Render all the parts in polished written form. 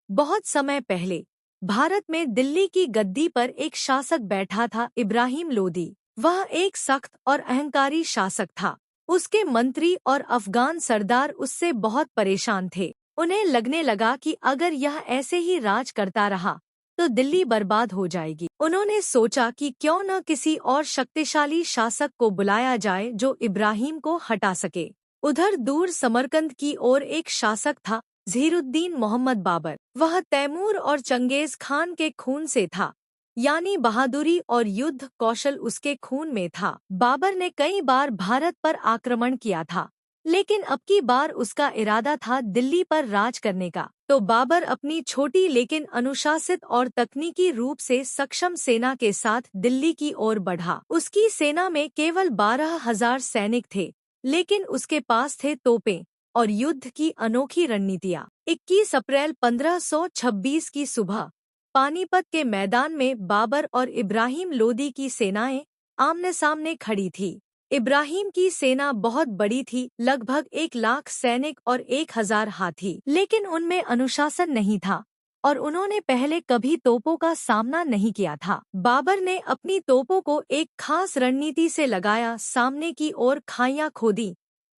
बहुत समय पहले भारत में दिल्ली की गद्दी पर एक शासक बैठा था, इब्राहिम लोदी। वह एक सख्त और अहंकारी शासक था। उसके मंत्री और अफगान सरदार उससे बहुत परेशान थे। उन्हें लगने लगा कि अगर यह ऐसे ही राज करता रहा तो दिल्ली बर्बाद हो जाएगी। उन्होंने सोचा कि क्यों न किसी और शक्तिशाली शासक को बुलाया जाए जो इब्राहिम को हटा सके। उधर दूर समरकंद की ओर एक शासक था, ज़हीरुद्दीन मोहम्मद बाबर। वह तैमूर और चंगेज खान के खून से था, यानी बहादुरी और युद्ध कौशल उसके खून में था। बाबर ने कई बार भारत पर आक्रमण किया था, लेकिन अब की बार उसका इरादा था दिल्ली पर राज करने का। तो बाबर अपनी छोटी लेकिन अनुशासित और तकनीकी रूप से सक्षम सेना के साथ दिल्ली की ओर बढ़ा। उसकी सेना में केवल 12,000 सैनिक थे, लेकिन उसके पास थे तोपें और युद्ध की अनोखी रणनीतियाँ। 21 अप्रैल 1526 की सुबह पानीपत के मैदान में बाबर और इब्राहिम लोदी की सेनाएं आमने सामने खड़ी थी। इब्राहिम की सेना बहुत बड़ी थी, लगभग 1 लाख सैनिक और 1,000 हाथी, लेकिन उनमें अनुशासन नहीं था और उन्होंने पहले कभी तोपों का सामना नहीं किया था। बाबर ने अपनी तोपों को एक खास रणनीति से लगाया, सामने की ओर खाइयां खोदी,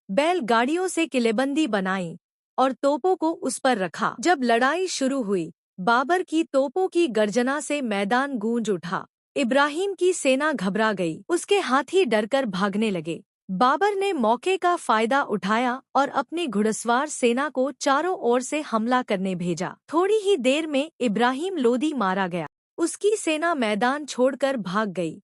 बैलगाड़ियों से किलेबंदी बनाई और तोपों को उस पर रखा। जब लड़ाई शुरू हुई, बाबर की तोपों की गर्जना से मैदान गूंज उठा। इब्राहिम की सेना घबरा गई, उसके हाथी डरकर भागने लगे। बाबर ने मौके का फायदा उठाया और अपनी घुड़सवार सेना को चारों ओर से हमला करने भेजा। थोड़ी ही देर में इब्राहिम लोदी मारा गया। उसकी सेना मैदान छोड़कर भाग गई।